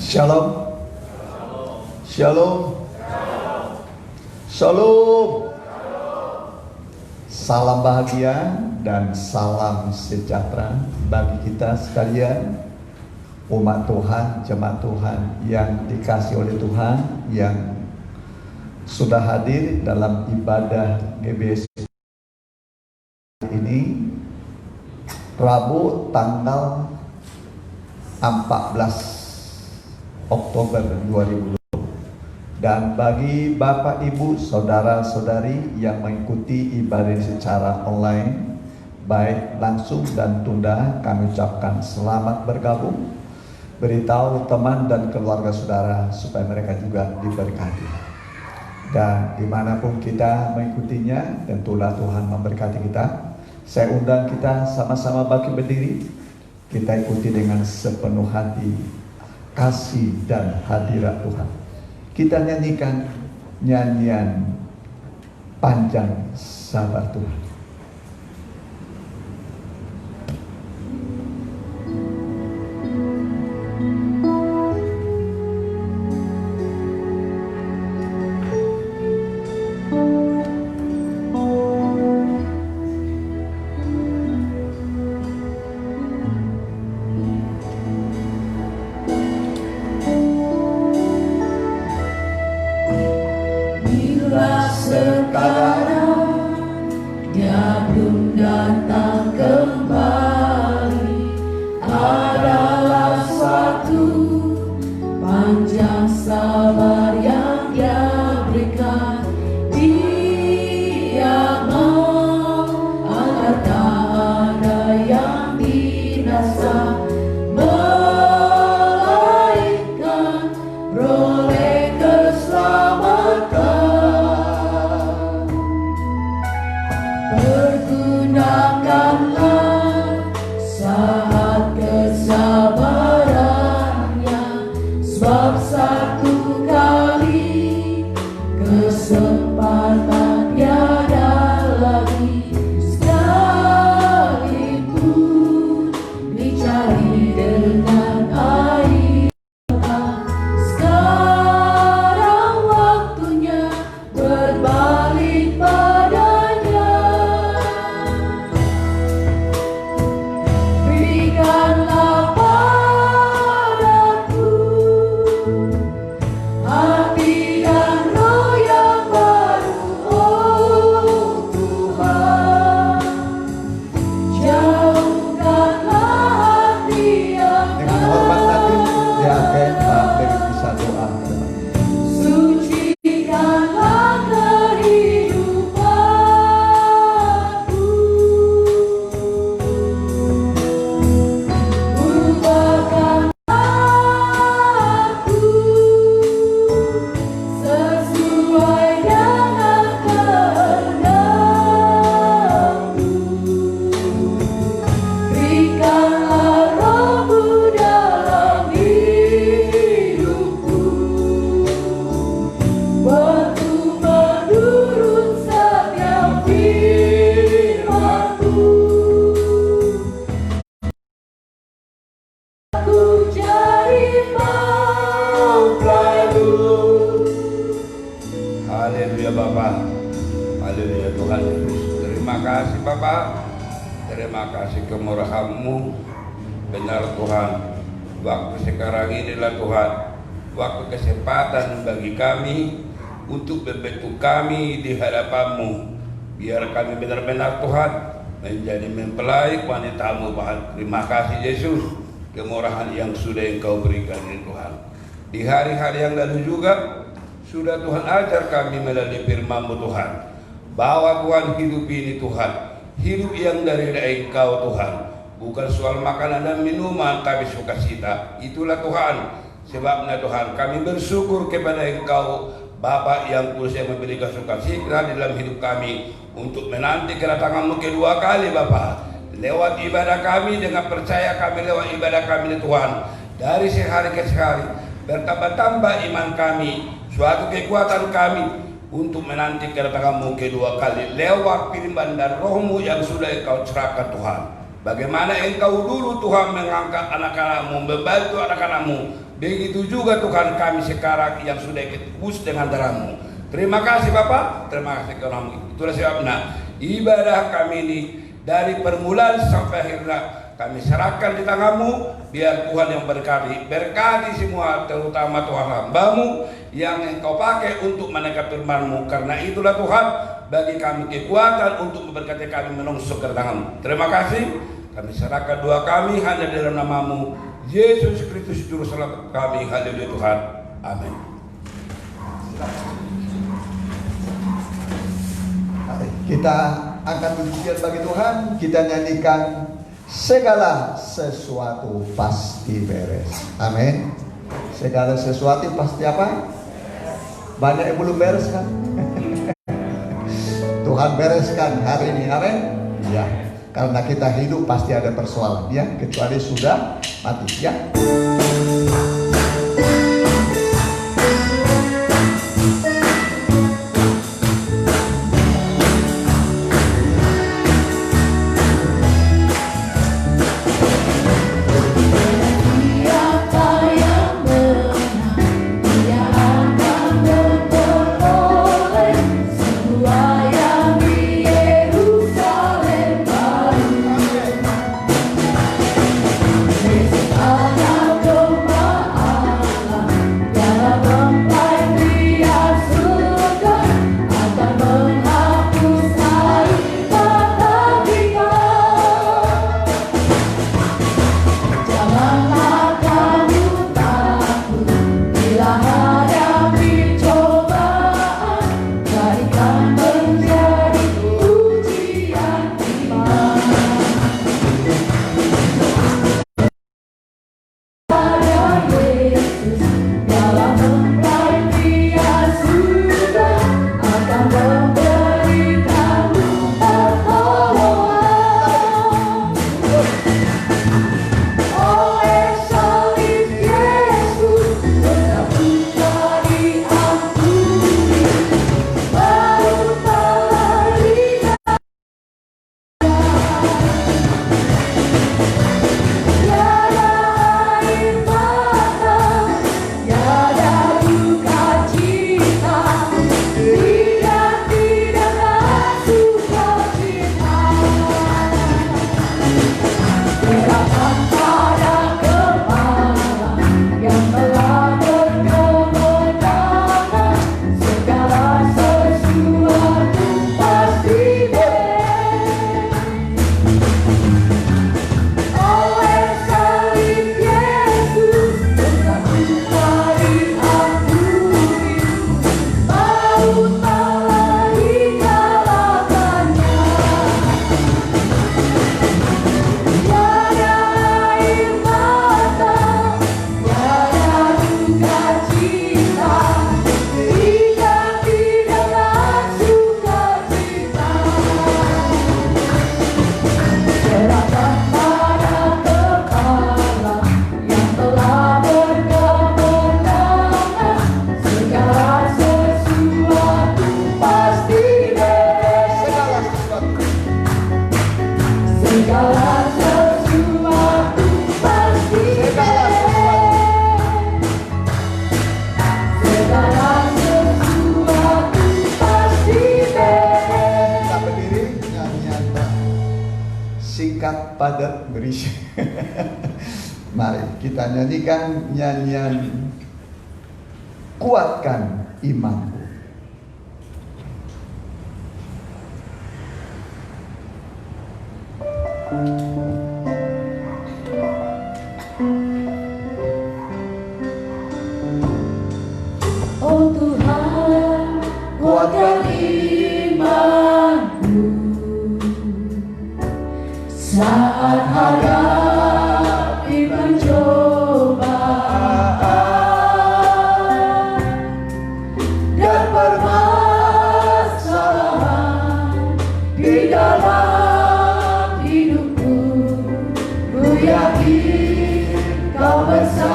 Shalom. Shalom. Shalom. Salam bahagia dan salam sejahtera bagi kita sekalian, umat Tuhan, jemaat Tuhan yang dikasihi oleh Tuhan, yang sudah hadir dalam ibadah GBS ini, Rabu tanggal 14 Oktober 2020. Dan bagi Bapak Ibu Saudara-saudari yang mengikuti ibadah secara online, baik langsung dan tunda, kami ucapkan selamat bergabung. Beritahu teman dan keluarga saudara supaya mereka juga diberkati. Dan dimanapun kita mengikutinya, tentulah Tuhan memberkati kita. Saya undang kita sama-sama bangkit berdiri. Kita ikuti dengan sepenuh hati kasih dan hadirat Tuhan. Kita nyanyikan nyanyian panjang sabar Tuhan. Untuk membentuk kami di hadapan-Mu, biar kami benar-benar Tuhan menjadi mempelai wanita-Mu. Terima kasih Yesus, kemurahan yang sudah Engkau berikan ini Tuhan. Di hari-hari yang lalu juga sudah Tuhan ajar kami melalui firman-Mu Tuhan, bahwa Tuhan hidup ini Tuhan, hidup yang dari Engkau Tuhan, bukan soal makanan dan minuman, tapi sukacita. Itulah Tuhan, sebabnya Tuhan kami bersyukur kepada Engkau Bapa yang kudus yang memberikan sukacita di dalam hidup kami untuk menanti kedatangan-Mu kedua kali Bapa. Lewat ibadah kami, dengan percaya kami lewat ibadah kami Tuhan, dari sehari ke sehari bertambah-tambah iman kami, suatu kekuatan kami untuk menanti kedatangan-Mu kedua kali lewat firman dan Roh-Mu yang sudah Engkau curahkan Tuhan. Bagaimana Engkau dulu Tuhan mengangkat anak-anak-Mu, membantu anak-anak-Mu Begitu juga Tuhan kami sekarang yang sudah ditebus dengan darah-Mu. Terima kasih Bapak, terima kasih kami. Itulah sebabnya ibadah kami ini dari permulaan sampai akhirnya kami serahkan di tangan-Mu. Biar Tuhan yang berkati semua, terutama Tuhan hamba-Mu yang Engkau pakai untuk menekan firman-Mu. Karena itulah Tuhan bagi kami kekuatan untuk memberkati kami menungsuk ke tangan-Mu. Terima kasih. Kami serahkan doa kami hanya dalam nama-Mu, Yesus Kristus Juru Selamat kami. Haleluya Tuhan. Amin. Kita angkat pujian bagi Tuhan. Kita nyanyikan segala sesuatu pasti beres. Amin. Segala sesuatu pasti apa? Banyak yang belum beres kan? Tuhan bereskan hari ini. Amin. Ya. Karena kita hidup pasti ada persoalan ya, kecuali sudah mati ya. Singkat, padat, berisi. Mari kita nyanyikan nyanyian Kuatkan Imanku. Oh Tuhan, kuatkan imanku saat hadapi pencobaan dan permasalahan di dalam hidupku. Ku yakin Kau bersamaku.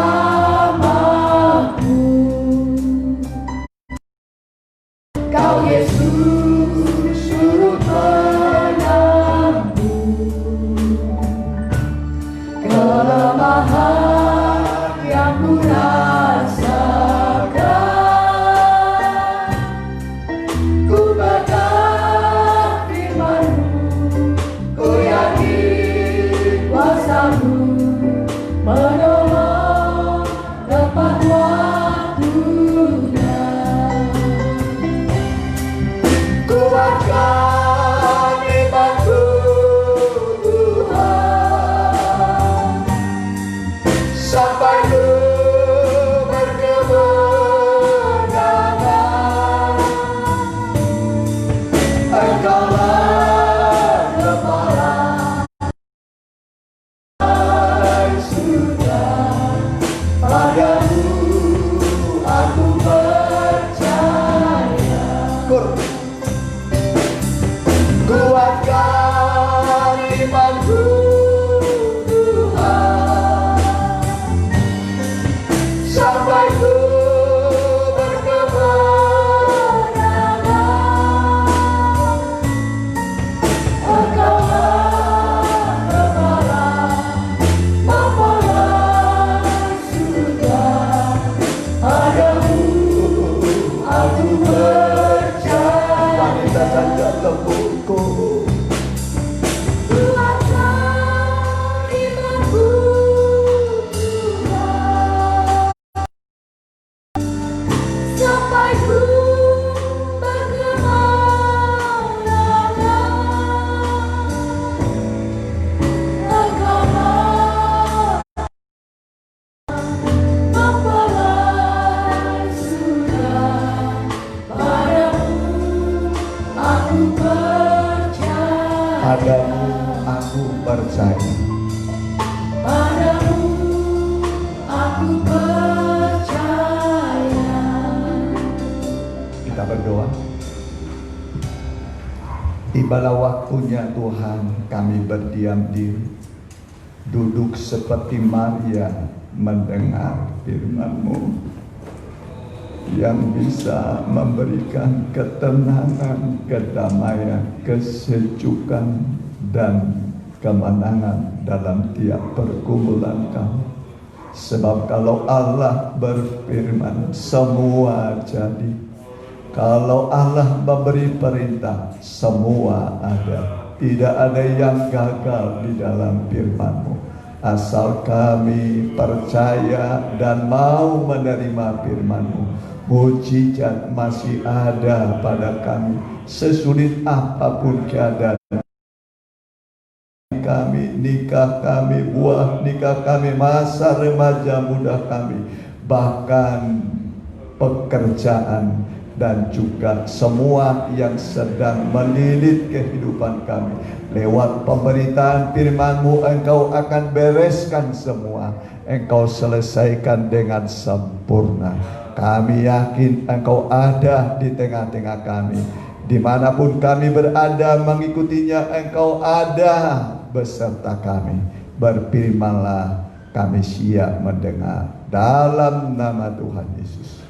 Kau Yesus turut menyambut percaya. Padamu aku percaya. Kita berdoa. Tibalah waktunya Tuhan kami berdiam diri, duduk seperti Maria mendengar firman-Mu yang bisa memberikan ketenangan, kedamaian, kesejukan, dan kemenangan dalam tiap pergumulan kami. Sebab kalau Allah berfirman, semua jadi. Kalau Allah memberi perintah, semua ada. Tidak ada yang gagal di dalam firman-Mu. Asal kami percaya dan mau menerima firman-Mu, mujizat masih ada pada kami. Sesulit apapun keadaan kami, nikah kami, buah nikah kami, masa remaja muda kami, bahkan pekerjaan, dan juga semua yang sedang melilit kehidupan kami. Lewat pemberitaan firman-Mu, Engkau akan bereskan semua. Engkau selesaikan dengan sempurna. Kami yakin Engkau ada di tengah-tengah kami. Dimanapun kami berada mengikutinya, Engkau ada beserta kami. Berfirmanlah, kami siap mendengar. Dalam nama Tuhan Yesus,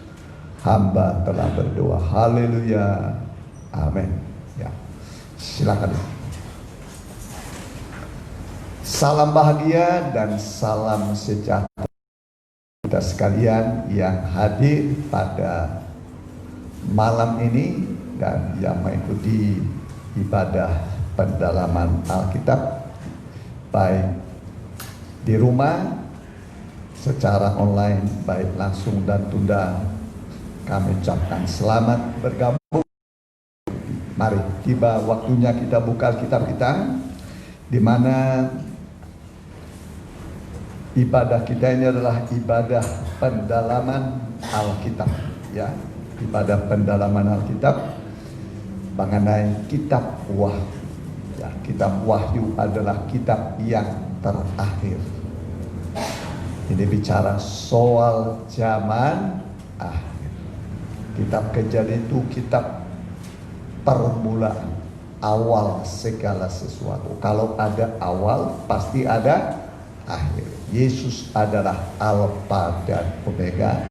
hamba telah berdoa. Haleluya. Amin. Ya. Silakan. Salam bahagia dan salam sejahtera kita sekalian yang hadir pada malam ini dan yang mengikuti ibadah pendalaman Alkitab baik di rumah, secara online, baik langsung dan tunda. Kami ucapkan selamat bergabung. Mari, tiba waktunya kita buka kitab kita, di mana ibadah kita ini adalah ibadah pendalaman Alkitab, ya, ibadah pendalaman Alkitab mengenai kitab Wahyu. Ya, kitab Wahyu adalah kitab yang terakhir. Ini bicara soal zaman akhir. Kitab Kejadian itu kitab permulaan, awal segala sesuatu. Kalau ada awal, pasti ada akhir. Yesus adalah Alfa dan Omega.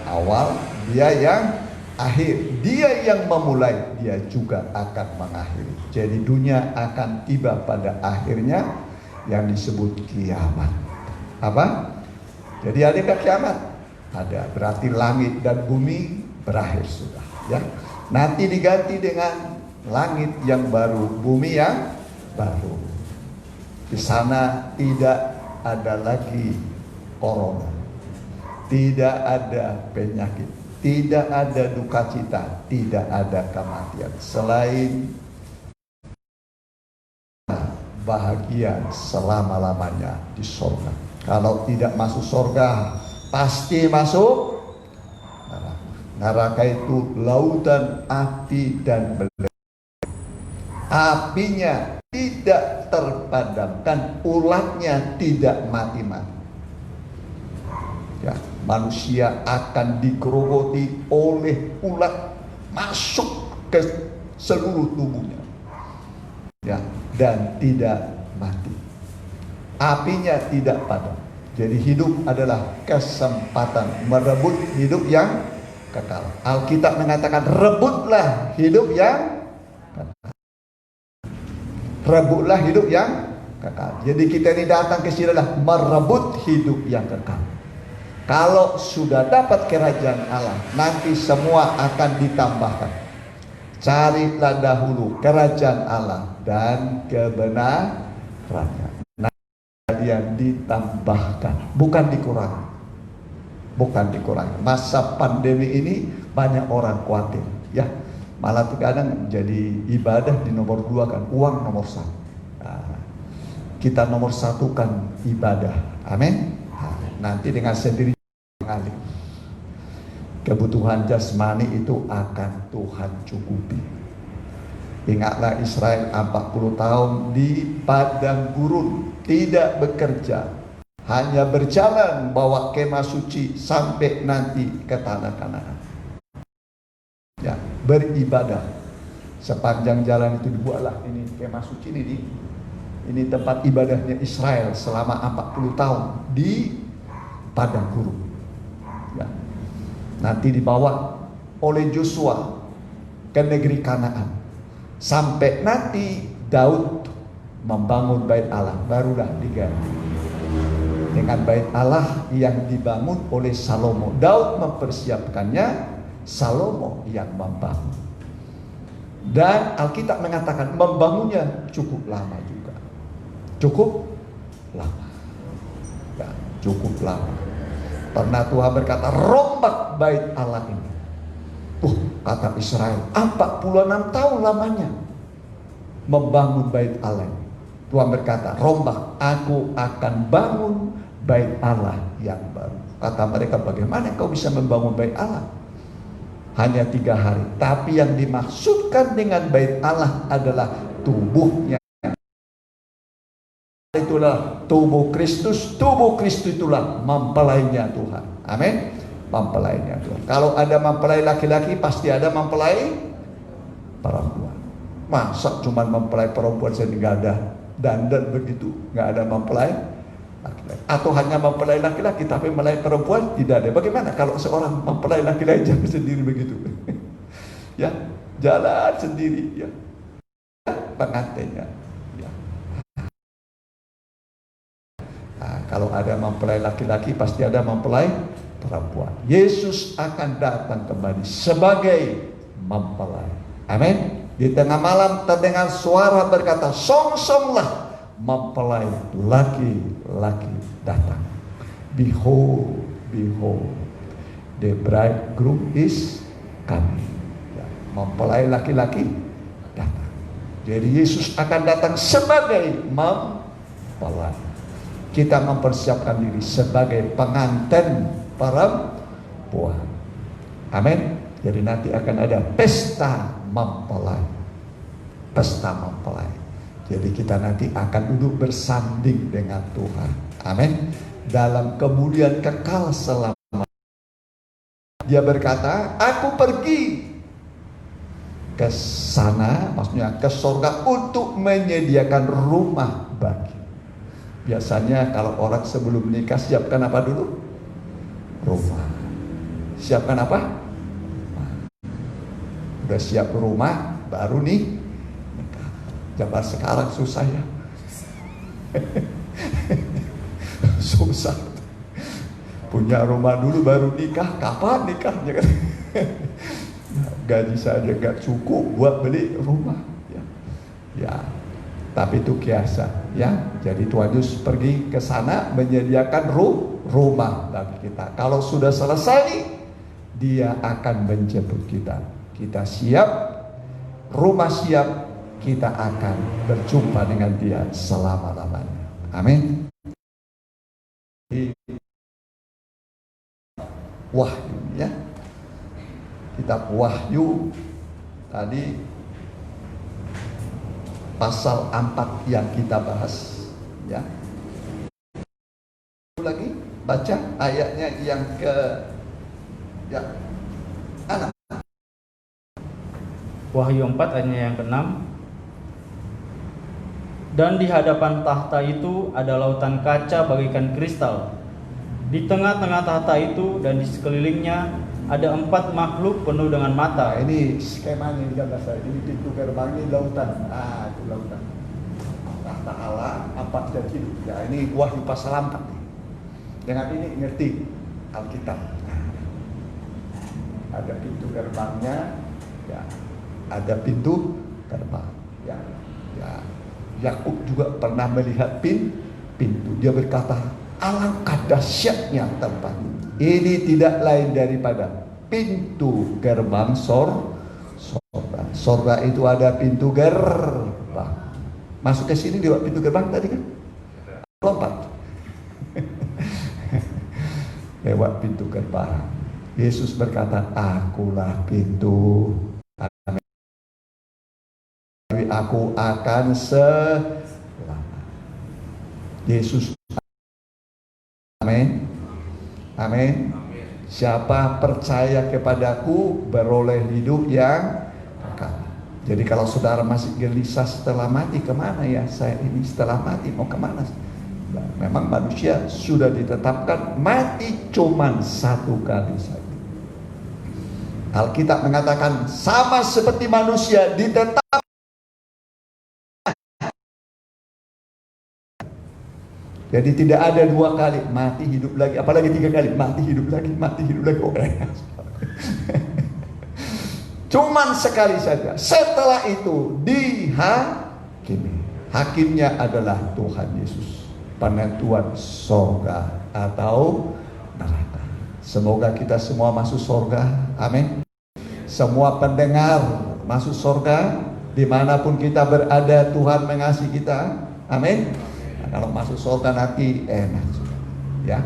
Awal, Dia yang akhir. Dia yang memulai, Dia juga akan mengakhiri. Jadi dunia akan tiba pada akhirnya yang disebut kiamat. Apa? Jadi ada kiamat? Ada, berarti langit dan bumi berakhir sudah, ya. Nanti diganti dengan langit yang baru, bumi yang baru. Di sana tidak ada lagi corona, tidak ada penyakit, tidak ada duka cita, tidak ada kematian, selain bahagia selama-lamanya di sorga. Kalau tidak masuk sorga, pasti masuk neraka. Neraka itu lautan api dan belerang. Apinya tidak terpadamkan, ulatnya tidak mati-mati. Ya, manusia akan digerogoti oleh ulat, masuk ke seluruh tubuhnya, ya, dan tidak mati. Apinya tidak padam. Jadi hidup adalah kesempatan merebut hidup yang kekal. Alkitab mengatakan rebutlah hidup yang kekal. Rebutlah hidup yang kekal. Jadi kita ini datang ke sini adalah merebut hidup yang kekal. Kalau sudah dapat kerajaan Allah, nanti semua akan ditambahkan. Carilah dahulu kerajaan Allah dan kebenarannya. Yang ditambahkan, bukan dikurangi. Bukan dikurangi. Masa pandemi ini banyak orang khawatir, ya. Malah terkadang jadi ibadah di nomor 2 kan, uang nomor 1. Nah, kita nomor 1 kan ibadah. Amin. Nah, nanti dengan sendiri mengalir. Kebutuhan jasmani itu akan Tuhan cukupi. Ingatlah Israel 40 tahun di padang gurun, tidak bekerja, hanya berjalan bawa kemah suci sampai nanti ke tanah Kanaan. Ya, beribadah. Sepanjang jalan itu dibuatlah ini kemah suci ini tempat ibadahnya Israel selama 40 tahun di padang gurun. Ya. Nanti dibawa oleh Joshua ke negeri Kanaan. Sampai nanti Daud membangun bait Allah, barulah diganti dengan bait Allah yang dibangun oleh Salomo. Daud mempersiapkannya, Salomo yang membangun. Dan Alkitab mengatakan membangunnya cukup lama juga. Cukup lama. Ya, cukup lama. Pernah Tuhan berkata, rombak bait Allah ini. Kata Israel, 46 tahun lamanya membangun bait Allah. Tuhan berkata, rombak, aku akan bangun bait Allah yang baru. Kata mereka, bagaimana kau bisa membangun bait Allah? Hanya 3 hari. Tapi yang dimaksudkan dengan bait Allah adalah tubuhnya. Itulah tubuh Kristus. Tubuh Kristus itulah mempelainya Tuhan. Amin. Mempelainya Tuhan. Kalau ada mempelai laki-laki, pasti ada mempelai perempuan. Masa cuma mempelai perempuan saja nggak ada dandan begitu, nggak ada mempelai laki-laki. Atau hanya mempelai laki-laki tapi mempelai perempuan tidak ada. Bagaimana kalau seorang mempelai laki-laki jalan sendiri begitu? Ya, jalan sendiri ya. Pengantinnya. Ya. Nah, kalau ada mempelai laki-laki pasti ada mempelai perempuan. Yesus akan datang kembali sebagai mempelai. Amin. Di tengah malam terdengar suara berkata, song-songlah, mempelai laki-laki datang. Behold, behold, the bridegroom is coming. Ya, mempelai laki-laki datang. Jadi Yesus akan datang sebagai mempelai. Kita mempersiapkan diri sebagai pengantin perempuan. Amin. Jadi nanti akan ada pesta mempelai. Pesta mempelai. Jadi kita nanti akan duduk bersanding dengan Tuhan. Amin. Dalam kemuliaan kekal selama. Dia berkata, aku pergi ke sana, maksudnya ke surga untuk menyediakan rumah bagi. Biasanya kalau orang sebelum menikah siapkan apa dulu? Rumah. Siapkan apa? Udah siap rumah, baru nih nikah. Zaman sekarang susah ya. Susah. Punya rumah dulu baru nikah, kapan nikahnya kan? Gaji saja gak cukup buat beli rumah. Ya. Tapi itu kiasan, ya. Jadi Tuhan Yesus pergi ke sana menyediakan rumah bagi kita. Kalau sudah selesai, Dia akan menjemput kita. Kita siap, rumah siap, kita akan berjumpa dengan Dia selama-lamanya. Amin. Wahyu, ya. Kitab Wahyu tadi pasal 4 yang kita bahas, ya. Lagi baca ayatnya yang ke anak. Wahyu 4 ayatnya yang ke-6. Dan di hadapan tahta itu ada lautan kaca bagaikan kristal. Di tengah-tengah tahta itu dan di sekelilingnya ada 4 makhluk penuh dengan mata. Nah, ini skemanya di gambar saya. Ini pintu gerbang, ini lautan. Itu lautan. Tahta Allah, 4 dan hidup. Ya, ini Wahyu pasal 4. Dengan ini ngerti Alkitab. Ada pintu gerbangnya, ya. Ada pintu gerbang. Ya. Yakub juga pernah melihat pintu. Dia berkata, alangkah dahsyatnya tempat ini, tidak lain daripada pintu gerbang sorga. Sorga itu ada pintu gerbang. Masuk ke sini lewat pintu gerbang tadi kan? Lompat. Lewat pintu gerbang. Yesus berkata, akulah pintu. melalui aku akan selamat. Yesus. Amin. Amin. Siapa percaya kepadaku beroleh hidup yang kekal. Jadi kalau saudara masih gelisah setelah mati, kemana ya saya ini setelah mati mau kemana? Nah, memang manusia sudah ditetapkan mati cuman satu kali saja. Alkitab mengatakan sama seperti manusia ditetapkan. Jadi tidak ada dua kali mati hidup lagi, apalagi tiga kali mati hidup lagi, mati hidup lagi. Oh, cuman sekali saja. Setelah itu dihakimi. Hakimnya adalah Tuhan Yesus, penentuan sorga atau neraka. Semoga kita semua masuk sorga. Amin. Semua pendengar masuk sorga. Dimanapun kita berada, Tuhan mengasihi kita. Amin. Nah, kalau masuk sorga nanti enak, ya,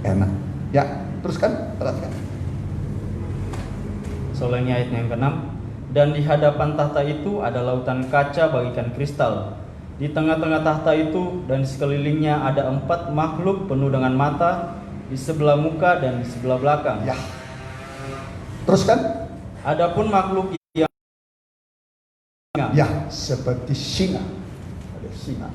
enak. Ya, teruskan, perhatikan. Soalnya ayat yang ke-6, dan di hadapan tahta itu ada lautan kaca bagikan kristal. Di tengah-tengah tahta itu dan di sekelilingnya ada 4 makhluk penuh dengan mata di sebelah muka dan di sebelah belakang. Ya. Teruskan. Adapun makhluk yang Ya, seperti singa. Ada singa,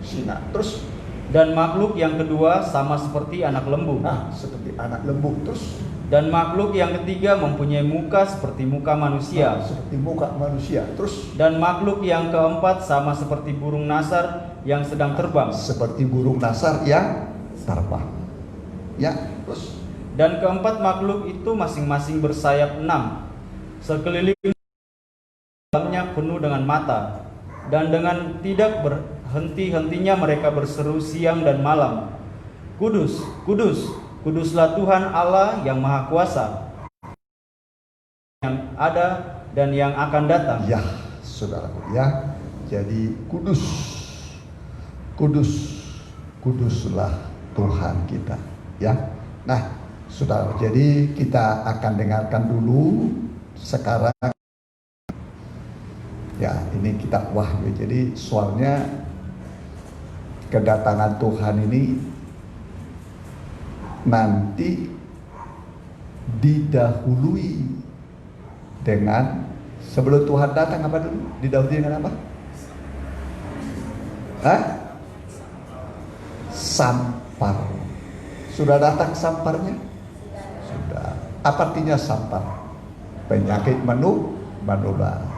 singa. Terus. dan makhluk yang kedua sama seperti anak lembu. Nah, seperti anak lembu. Terus. Dan makhluk yang ketiga mempunyai muka seperti muka manusia. Seperti muka manusia. Terus. Dan makhluk yang keempat sama seperti burung nasar yang sedang terbang. Seperti burung nasar yang terbang. Ya, terus. Dan keempat makhluk itu masing-masing bersayap 6. Sekeliling dalamnya penuh dengan mata. Dan dengan tidak berhenti-hentinya mereka berseru siang dan malam, Kudus, kudus, kuduslah Tuhan Allah yang Maha Kuasa, yang ada dan yang akan datang. Ya, saudaraku, ya. Jadi kudus, kudus, kuduslah Tuhan kita, ya. Nah, saudara, jadi kita akan dengarkan dulu sekarang. Ya, ini kitab Wahyu. Jadi soalnya kedatangan Tuhan ini nanti didahului dengan, sebelum Tuhan datang apa dulu? Didahului dengan apa? Hah? Sampar. Sudah datang samparnya? Sudah. Apa artinya sampar? Penyakit menular.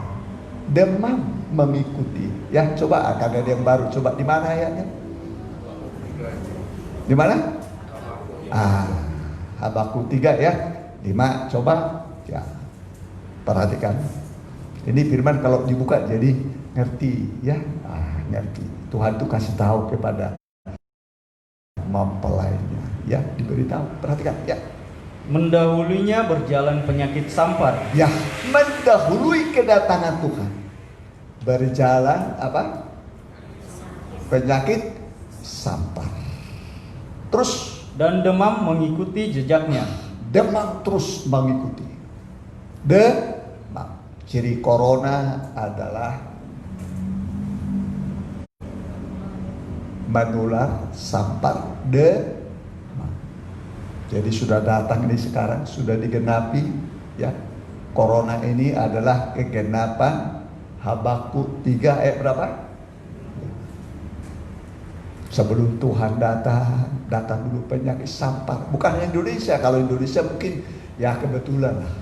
Demam mengikuti. Ya, coba kagak ada yang baru. Coba di mana ayatnya? Di mana? Habakuk 3 ya. 5 coba ya. Perhatikan. Ini firman kalau dibuka jadi ngerti ya. Ngerti. Tuhan tuh kasih tahu kepada mempelainya ya, diberitahu. Perhatikan ya. Mendahulunya berjalan penyakit sampar. Ya, mendahului kedatangan Tuhan. Berjalan apa? Penyakit sampar. Terus Dan demam mengikuti jejaknya. demam terus mengikuti. Demam. Ciri corona adalah menular, sampar, demam. Jadi sudah datang ini sekarang, sudah digenapi ya. Corona ini adalah kegenapan Habakuk 3 ayat berapa? Sebelum Tuhan datang dulu penyakit sampar. Bukan Indonesia, kalau Indonesia mungkin ya kebetulan lah.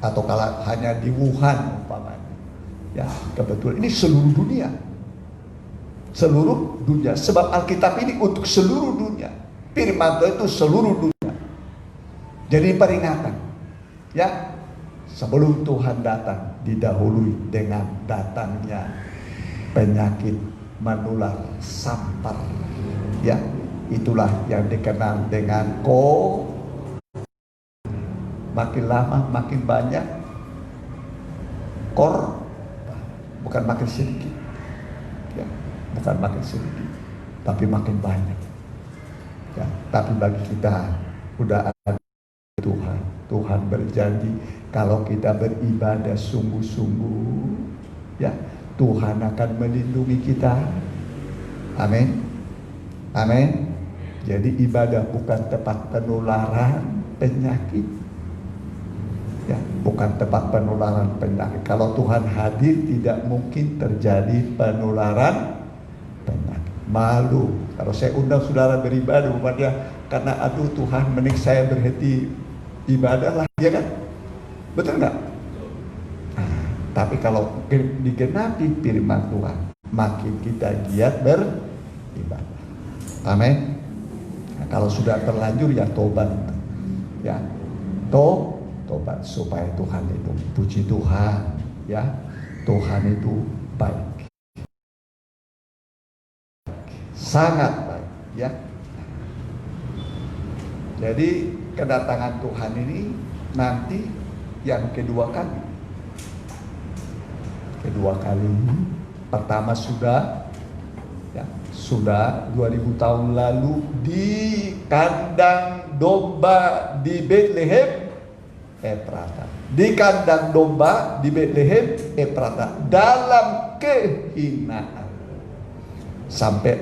Atau kalau hanya di Wuhan umpamanya. Ya kebetulan, ini seluruh dunia. Seluruh dunia, sebab Alkitab ini untuk seluruh dunia. Firman Tuhan itu seluruh dunia. Jadi peringatan. Ya, sebelum Tuhan datang didahului dengan datangnya penyakit menular sampar. Ya, itulah yang dikenal dengan makin lama makin banyak bukan makin sedikit. Ya, bukan makin sedikit, tapi makin banyak. Ya, tapi bagi kita udah ada Tuhan berjanji kalau kita beribadah sungguh-sungguh, ya, Tuhan akan melindungi kita. Amin. Amin. Jadi ibadah bukan tempat penularan penyakit. Ya, bukan tempat penularan penyakit. Kalau Tuhan hadir tidak mungkin terjadi penularan penyakit. Malu kalau saya undang saudara beribadah kepada karena aduh Tuhan mending saya berhenti ibadah lah, ya kan? Betul nggak? Nah, tapi kalau digenapi firman Tuhan, makin kita giat beribadah. Amin. Nah, kalau sudah terlanjur ya tobat, ya tobat supaya Tuhan itu, puji Tuhan, ya Tuhan itu baik, sangat baik, ya. Jadi kedatangan Tuhan ini nanti yang kedua kali, pertama sudah 2000 tahun lalu di kandang domba di Bethlehem Efrata. Di kandang domba di Bethlehem Efrata dalam kehinaan sampai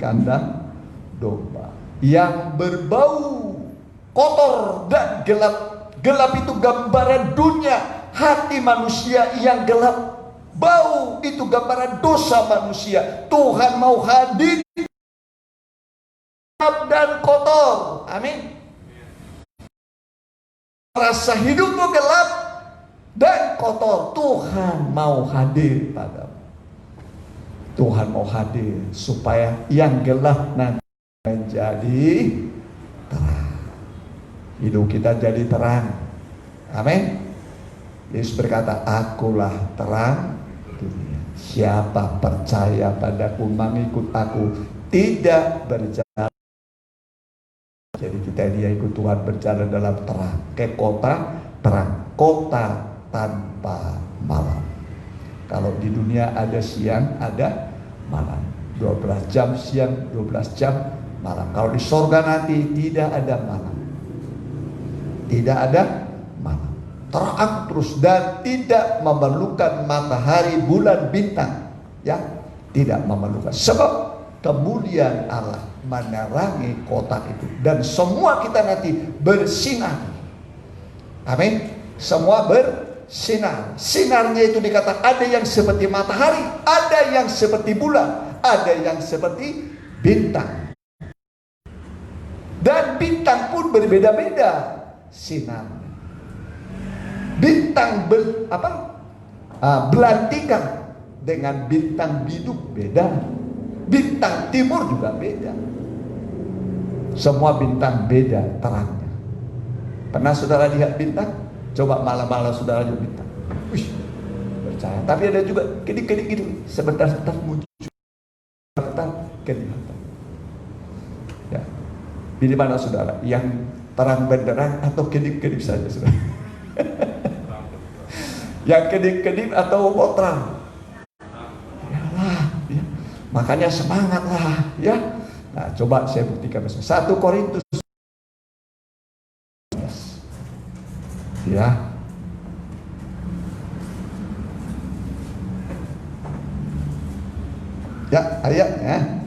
kandang domba yang berbau kotor dan gelap. Gelap itu gambaran dunia, hati manusia yang gelap. Bau itu gambaran dosa manusia. Tuhan mau hadir dan kotor. Amin. Rasa hidupmu gelap dan kotor, Tuhan mau hadir padamu. Tuhan mau hadir supaya yang gelap nanti menjadi terang. Hidup kita jadi terang. Amin. Yesus berkata, akulah terang dunia. Siapa percaya padaku, mengikut aku, tidak berjalan. Jadi kita dia ikut Tuhan berjalan dalam terang. Ke kota terang, kota tanpa malam. Kalau di dunia ada siang, ada malam. 12 jam siang, 12 jam malam. Kalau di sorga nanti tidak ada malam. Tidak ada malam. Terang terus dan tidak memerlukan matahari, bulan, bintang. Ya, tidak memerlukan. Sebab kemuliaan Allah menerangi kota itu dan semua kita nanti bersinar. Amin. Semua bersinar. Sinarnya itu dikatakan ada yang seperti matahari, ada yang seperti bulan, ada yang seperti bintang. Dan bintang pun berbeda-beda sinarnya. Bintang belantikan dengan bintang bidup beda. Bintang timur juga beda. Semua bintang beda terangnya. Pernah saudara lihat bintang? Coba malam-malam saudara lihat bintang. Wih, percaya. Tapi ada juga kedip-kedip gitu. Sebentar-sebentar muncul. Sebentar kelihatan. Ya. Pilih mana saudara? Yang terang benderang atau kedip-kedip saja saudara? Yang kedip-kedip atau mau terang? Yalah, ya. Makanya semangatlah, ya. Nah, coba saya buktikan besok. 1 Korintus. Ya. Ya, ayatnya.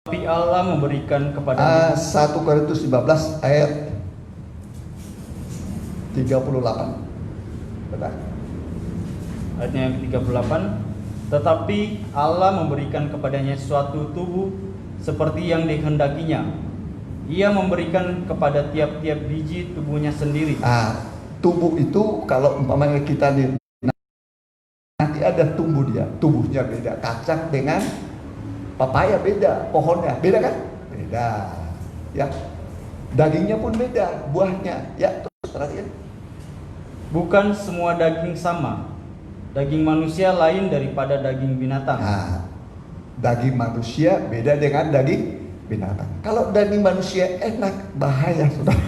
Tapi Allah memberikan kepada 1 Korintus 15 ayat 38. Benar. ayatnya yang ke-38, tetapi Allah memberikan kepadanya suatu tubuh seperti yang dikehendakinya. Ia memberikan kepada tiap-tiap biji tubuhnya sendiri. Tubuh itu kalau umpamanya kita nanti ada tumbuh dia, tubuhnya beda. Kacang dengan papaya beda, pohonnya beda kan? Beda. Ya. Dagingnya pun beda, buahnya. Ya, terus perhatian. Bukan semua daging sama. Daging manusia lain daripada daging binatang. Daging manusia beda dengan daging binatang. Kalau daging manusia enak, bahaya saudara.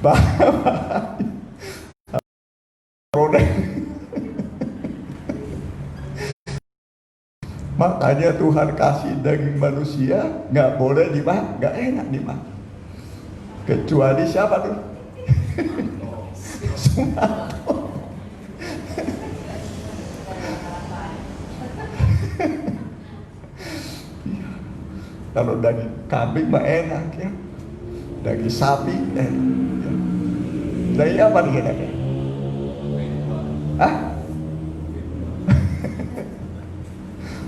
bahaya. Makanya Tuhan kasih daging manusia nggak boleh dimakan, nggak enak dimakan. Kecuali siapa tuh? Sumarto. Kalau daging kambing mah enak ya, daging sapi enak. Ya. Daging apa nih enaknya? Hah?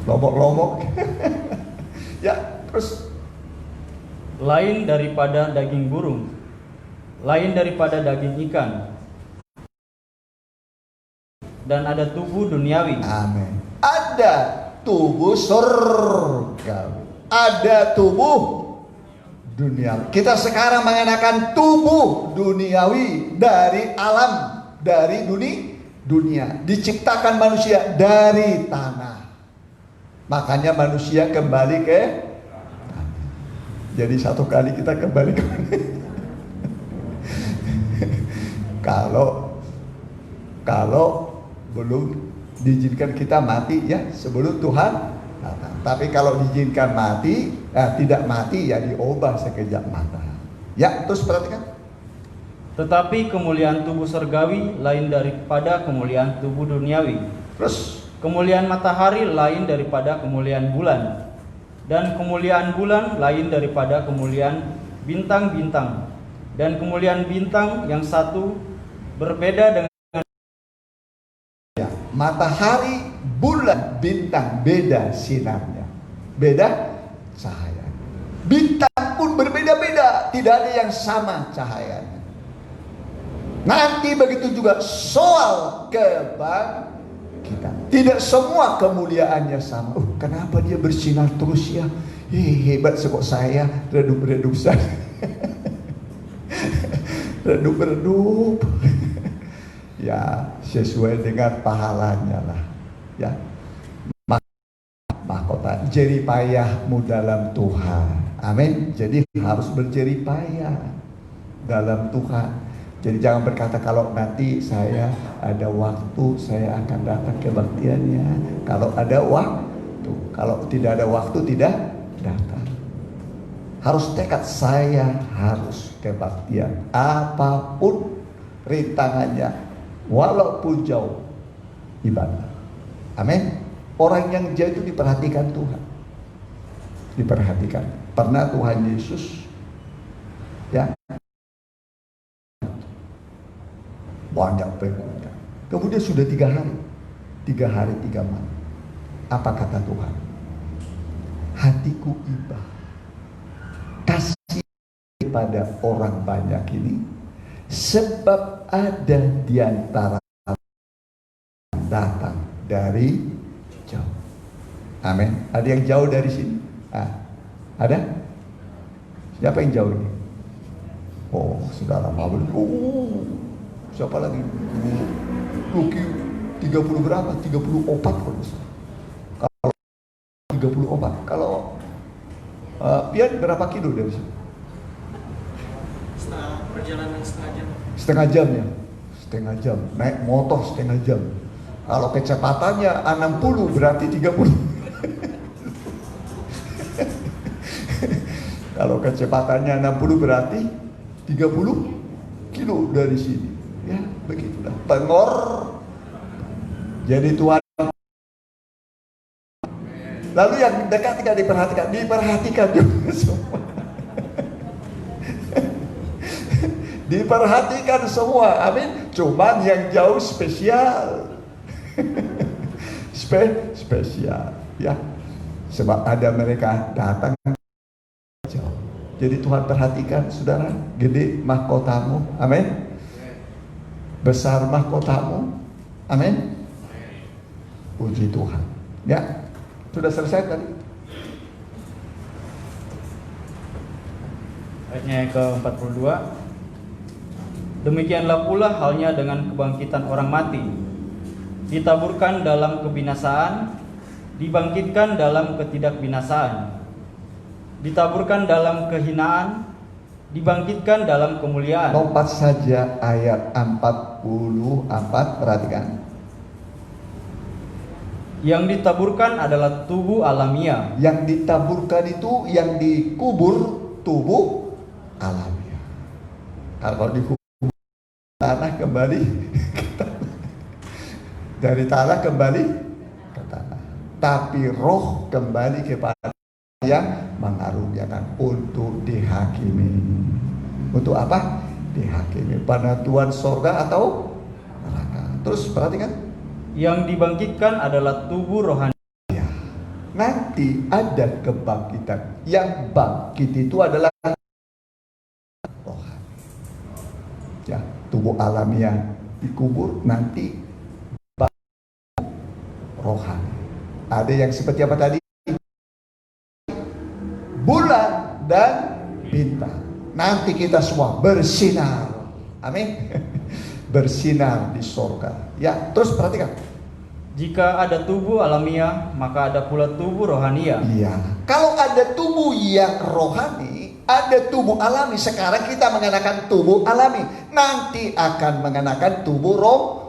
Lomok-lomok. Ya, terus lain daripada daging burung, lain daripada daging ikan, dan ada tubuh duniawi. amin. Ada tubuh surgawi, ada tubuh duniawi. Kita sekarang mengenakan tubuh duniawi dari alam, dari dunia. Diciptakan manusia dari tanah. Makanya manusia kembali ke tanah. Jadi satu kali kita kembali ke kalau belum diizinkan kita mati ya sebelum Tuhan datang. Tapi kalau diizinkan mati, tidak mati ya diubah sekejap mata. Ya, terus perhatikan. Tetapi kemuliaan tubuh surgawi lain daripada kemuliaan tubuh duniawi. Terus Kemuliaan matahari lain daripada kemuliaan bulan, dan kemuliaan bulan lain daripada kemuliaan bintang-bintang, dan kemuliaan bintang yang satu berbeda dengan ya, matahari, bulan, bintang beda sinarnya, beda cahaya. Bintang pun berbeda-beda, tidak ada yang sama cahayanya. Nanti begitu juga soal kebangkitan. Tidak semua kemuliaannya sama. Kenapa dia bersinar terus ya? Hebat kok saya redup-redup saya. Redup-redup. Ya, sesuai dengan pahalanya lah. Ya. Mahkota jeripayahmu dalam Tuhan. Amin. Jadi harus berjeripayah dalam Tuhan. Jadi jangan berkata kalau nanti saya ada waktu saya akan datang kebaktiannya. Kalau ada waktu, kalau tidak ada waktu tidak datang. Harus tekad saya harus kebaktian apapun rintangannya, walaupun jauh ibadah. Amin. Orang yang jauh itu diperhatikan Tuhan. Diperhatikan. Pernah Tuhan Yesus ya banyak pengundang. Kemudian sudah 3 hari 3 malam. Apa kata Tuhan? Hatiku iba kasih kepada orang banyak ini, sebab ada di antara datang dari jauh. Amin. Ada yang jauh dari sini? Ada? Siapa yang jauh ini? Oh, saudara Mabel. Siapa lagi? Luki 30 berapa? 34 kalau misalnya. Kalau 34. Kalau Pian berapa kilo dari sini? Perjalanan setengah jam. Setengah jam ya? Setengah jam. Naik motor setengah jam. Kalau kecepatannya 60 berarti 30. Kalau kecepatannya 60 berarti 30 kilo dari sini. Ya, begitulah. Pengor. Jadi Tuhan. Lalu yang dekat tidak diperhatikan juga semua. Diperhatikan semua. Amin. Cuman yang jauh spesial. Spesial, ya. Sebab ada mereka datang jauh. Jadi Tuhan perhatikan, saudara, gede mahkotamu. Amin. Besar mahkotamu. Amin. Puji Tuhan. Ya, sudah selesai tadi. ayatnya yang ke-42. Demikianlah pula halnya dengan kebangkitan orang mati. Ditaburkan dalam kebinasaan, dibangkitkan dalam ketidakbinasaan. Ditaburkan dalam kehinaan, dibangkitkan dalam kemuliaan. Lompat saja ayat 44, perhatikan. Yang ditaburkan adalah tubuh alamiah. Yang ditaburkan itu yang dikubur tubuh alamiah. Kalau dikubur tanah kembali ke tanah. Dari tanah kembali ke tanah. Tapi roh kembali kepada yang mengaruniakan untuk dihakimi. Untuk apa? Dihakimi penentuan sorga atau neraka. Terus perhatikan. Yang dibangkitkan adalah tubuh rohani. Nanti ada kebangkitan. Yang bangkit itu adalah rohani. Ya, tubuh alamiah dikubur, nanti rohani. Ada yang seperti apa tadi? Bulan dan bintang. Nanti kita semua bersinar. Amin. Bersinar di sorga. Ya, terus perhatikan. Jika ada tubuh alamiah, maka ada pula tubuh rohania. Iya. Kalau ada tubuh yang rohani, ada tubuh alami. Sekarang kita mengenakan tubuh alami. Nanti akan mengenakan tubuh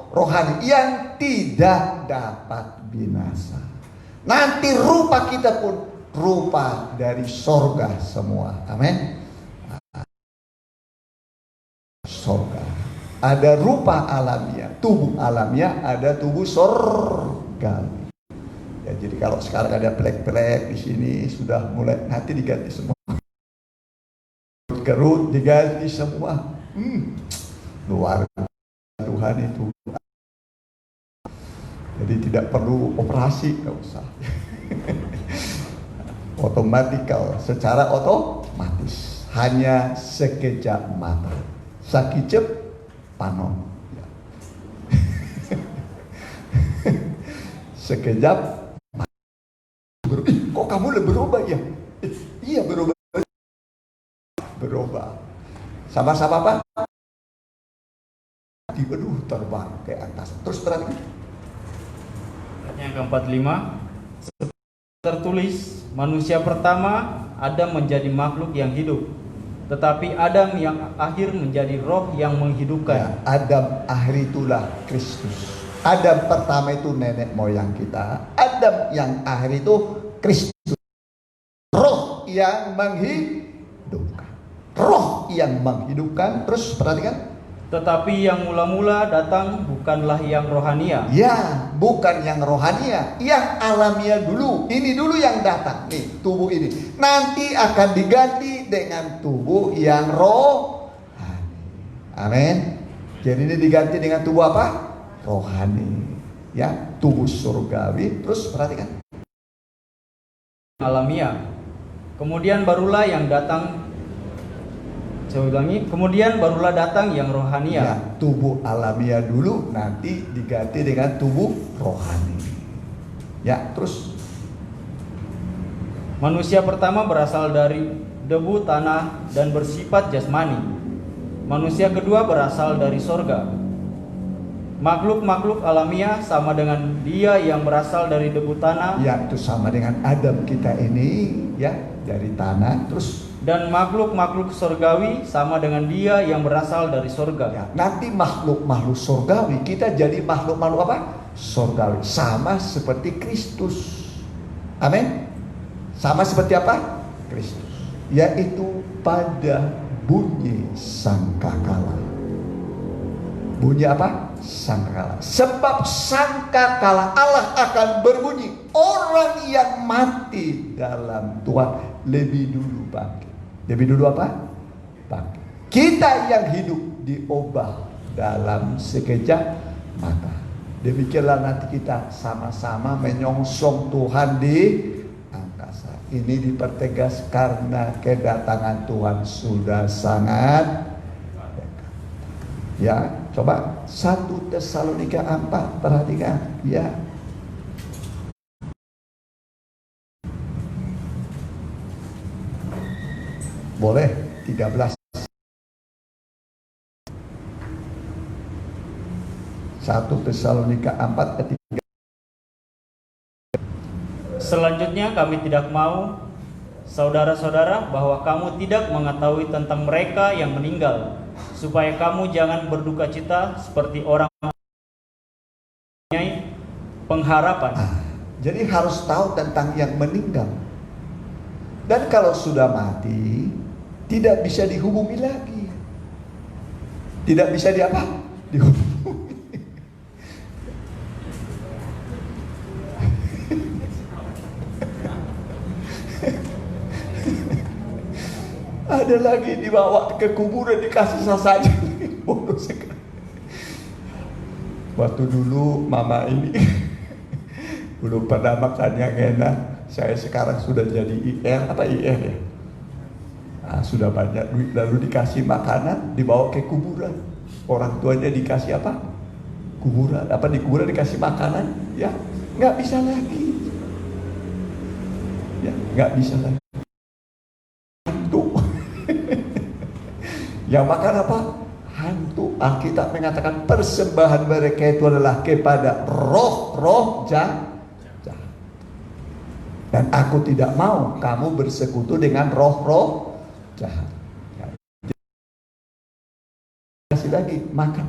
rohani yang tidak dapat binasa. Nanti rupa kita pun rupa dari sorga semua. Amin. Sorga. Ada rupa alamiah, tubuh alamiah, ada tubuh sorgawi. Ya, jadi kalau sekarang ada plek-plek di sini sudah mulai, nanti diganti semua. Kerut diganti semua. Luar biasa Tuhan itu. Jadi tidak perlu operasi, nggak usah. Otomatikal, secara otomatis, hanya sekejap mata. Sakijep panon. Ya. Sekejap mata. Kok kamu berubah ya? Iya berubah. Berubah. Sama-sama apa? Aduh, terbang ke atas. Terus berarti Yang ke-45, tertulis, manusia pertama Adam menjadi makhluk yang hidup, tetapi Adam yang akhir menjadi roh yang menghidupkan. ya, Adam akhir itulah Kristus. Adam pertama itu nenek moyang kita. Adam yang akhir itu Kristus. Roh yang menghidupkan. Roh yang menghidupkan. Terus perhatikan. Tetapi yang mula-mula datang bukanlah yang rohania. Ya, bukan yang rohania, yang alamiah dulu. Ini dulu yang datang, nih tubuh ini. Nanti akan diganti dengan tubuh yang rohani. Amin. Jadi ini diganti dengan tubuh apa? Rohani. Ya, tubuh surgawi. Terus perhatikan. Alamiah. Kemudian barulah yang datang. Saya ulangi, kemudian barulah datang yang rohania. Ya, tubuh alamiah dulu, nanti diganti dengan tubuh rohani. Ya, terus Manusia pertama berasal dari debu tanah dan bersifat jasmani. Manusia kedua berasal dari sorga. Makhluk-makhluk alamiah sama dengan dia yang berasal dari debu tanah. ya itu sama dengan Adam kita ini, ya dari tanah. Terus Dan makhluk-makhluk sorgawi sama dengan dia yang berasal dari sorga. ya, nanti makhluk-makhluk surgawi, kita jadi makhluk-makhluk apa? Surgawi, sama seperti Kristus. Amin. Sama seperti apa? Kristus. Yaitu pada bunyi sangkakala. Bunyi apa? Sangkakala. Sebab sangkakala Allah akan berbunyi. Orang yang mati dalam Tuhan lebih dulu bangkit. Lebih dulu apa? Bangkit. Kita yang hidup diubah dalam sekejap mata. Demikianlah nanti kita sama-sama menyongsong Tuhan di angkasa. Ini dipertegas karena kedatangan Tuhan sudah sangat dekat. Ya, coba 1 Tesalonika 4 perhatikan. Ya. Boleh 13. 1 Tesalonika 4 ayat 3. Selanjutnya kami tidak mau, saudara-saudara, bahwa kamu tidak mengetahui tentang mereka yang meninggal, supaya kamu jangan berduka cita seperti orang mempunyai pengharapan. Jadi harus tahu tentang yang meninggal. Dan kalau sudah mati, tidak bisa dihubungi lagi. Tidak bisa dihubungi. Ada lagi dibawa ke kuburan dikasih sasaja. Bodoh sekali. Waktu dulu mama ini belum pernah makan yang enak. Saya sekarang sudah jadi IR ya. Nah, sudah banyak duit lalu dikasih makanan dibawa ke kuburan. Orang tuanya dikasih apa? Kuburan. Di kuburan dikasih makanan? Ya, nggak bisa lagi. Ya, nggak bisa lagi. Hantu. Yang makan apa? Hantu. Alkitab mengatakan persembahan mereka itu adalah kepada roh-roh jahat. Dan aku tidak mau kamu bersekutu dengan roh-roh jahat. Kasih lagi makan.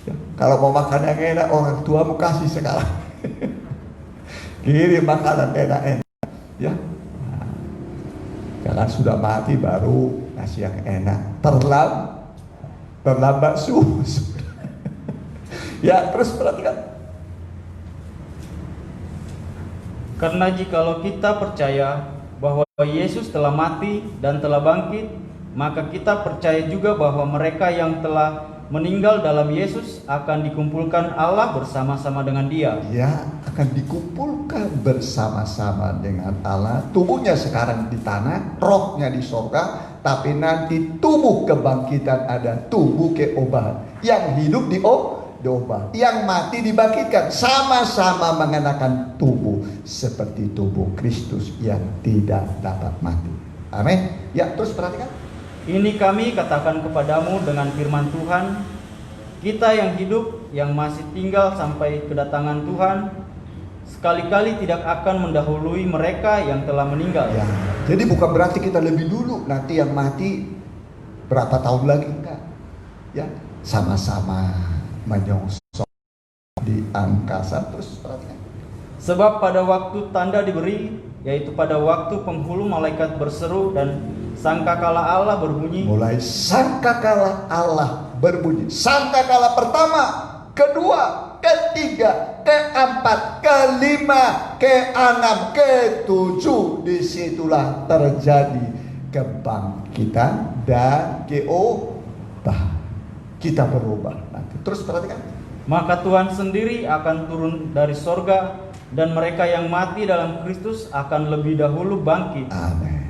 Ya, kalau mau makan yang enak, orang tuamu kasih sekarang. Kirim makanan enak-enak. Ya. Nah, jangan sudah mati baru kasih yang enak. Terlambat suhu. Ya, terus perhatikan. Karena jikalau kita percaya bahwa Yesus telah mati dan telah bangkit, maka kita percaya juga bahwa mereka yang telah meninggal dalam Yesus akan dikumpulkan Allah bersama-sama dengan Dia. Ya, akan dikumpulkan bersama-sama dengan Allah. Tubuhnya sekarang di tanah, rohnya di sorga, tapi nanti tubuh kebangkitan ada, tubuh keobahan. Yang hidup diobat, yang mati dibangkitkan, sama-sama mengenakan tubuh seperti tubuh Kristus yang tidak dapat mati. Amin. Ya, terus perhatikan. Ini kami katakan kepadamu dengan firman Tuhan, kita yang hidup, yang masih tinggal sampai kedatangan Tuhan, sekali-kali tidak akan mendahului mereka yang telah meninggal. Ya, jadi bukan berarti kita lebih dulu, nanti yang mati berapa tahun lagi, enggak. Ya, sama-sama menyongsong di angkasa. Terus perhatikan. Sebab pada waktu tanda diberi, yaitu pada waktu penghulu malaikat berseru dan sangkakala Allah berbunyi. Mulai sangkakala Allah berbunyi. Sangkakala pertama, kedua, ketiga, keempat, kelima, keenam, ketujuh. Disitulah terjadi kebangkitan dan keubah. Kita berubah nanti. Terus perhatikan. Maka Tuhan sendiri akan turun dari sorga, dan mereka yang mati dalam Kristus akan lebih dahulu bangkit. Amin.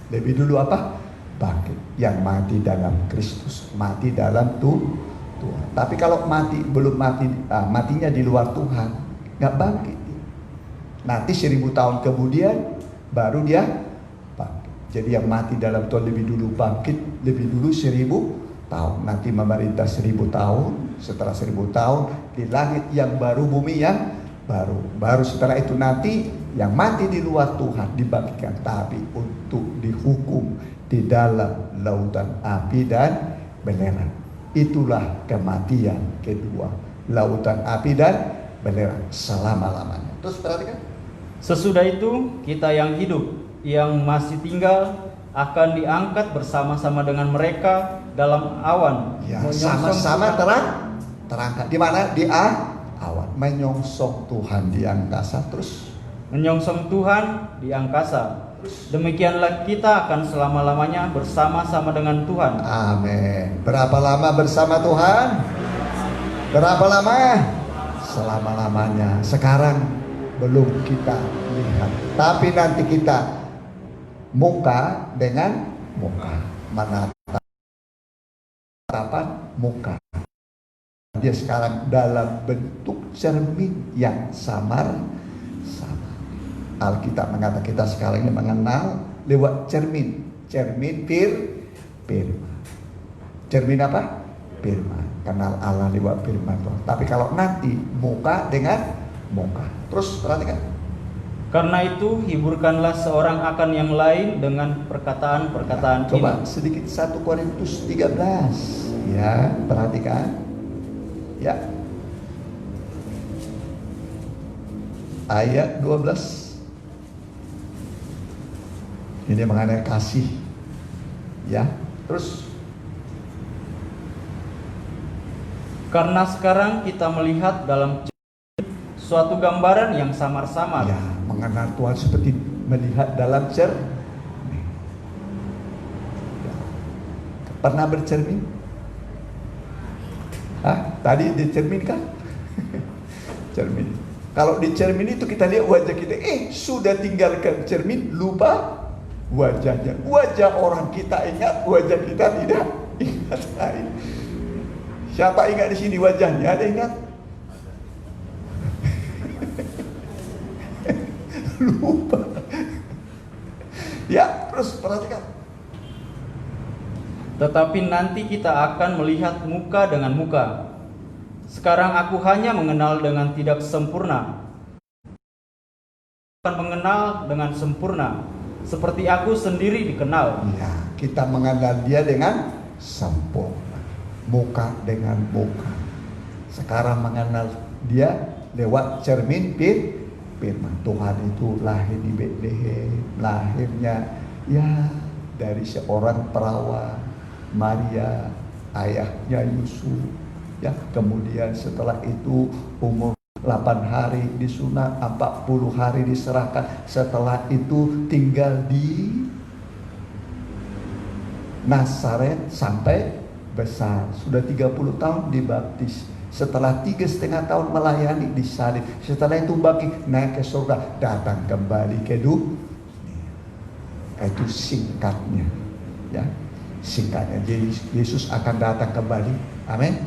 Lebih dulu apa? Bangkit. Yang mati dalam Kristus, mati dalam Tuhan. Tapi kalau belum mati, matinya di luar Tuhan, nggak bangkit. Nanti 1000 tahun kemudian baru dia bangkit. Jadi yang mati dalam Tuhan lebih dulu bangkit, lebih dulu 1000 tahun. Nanti memerintah 1000 tahun. Setelah 1000 tahun di langit yang baru, bumi yang baru setelah itu nanti yang mati di luar Tuhan dibangkitkan, tapi untuk dihukum di dalam lautan api dan belerang. Itulah kematian kedua, lautan api dan belerang selama-lamanya. Terus perhatikan. Sesudah itu kita yang hidup, yang masih tinggal, akan diangkat bersama-sama dengan mereka dalam awan. Ya, menyongsong sama-sama Tuhan. terangkat. Di mana? Di awan. Menyongsong Tuhan di angkasa. Terus menyongsong Tuhan di angkasa. Demikianlah kita akan selama-lamanya bersama-sama dengan Tuhan. amin. Berapa lama bersama Tuhan? Berapa lama? Selama-lamanya. Sekarang belum kita lihat, tapi nanti kita muka dengan muka, menatapan muka. Dia sekarang dalam bentuk cermin yang samar. Alkitab mengatakan kita sekarang ini mengenal lewat cermin firman. Cermin apa? Firman. Kenal Allah lewat firman Tuhan. Tapi kalau nanti muka dengan muka. Terus perhatikan. Karena itu hiburkanlah seorang akan yang lain dengan perkataan-perkataan ini. Coba sedikit 1 Korintus 13. Ya, perhatikan. Ya. ayat 12. Ini mengenai kasih. Ya, terus. Karena sekarang kita melihat dalam suatu gambaran yang samar-samar. Ya, mengenal Tuhan seperti melihat dalam cermin. Ya. Pernah bercermin? Tadi dicerminkan? Cermin. Kalau di cermin itu kita lihat wajah kita, sudah tinggalkan cermin, lupa wajahnya. Wajah orang kita ingat, wajah kita tidak ingat lain. Siapa ingat di sini wajahnya? Ada ingat? Lupa. Ya, terus perhatikan. Tetapi nanti kita akan melihat muka dengan muka. Sekarang aku hanya mengenal dengan tidak sempurna. Akan mengenal dengan sempurna, seperti aku sendiri dikenal. Ya, kita mengenal dia dengan sempurna. Muka dengan muka. Sekarang mengenal dia lewat cermin firman. Tuhan itu lahir di Betlehem. Lahirnya ya dari seorang perawan, Maria, ayahnya Yusuf. Ya, kemudian setelah itu umur 8 hari disunat, 40 hari diserahkan. Setelah itu tinggal di Nazaret sampai besar. Sudah 30 tahun dibaptis. Setelah 3,5 tahun melayani disalib. Setelah itu bangkit naik ke surga, datang kembali ke dunia. Itu singkatnya, ya, singkatnya. Jadi Yesus akan datang kembali. Amin.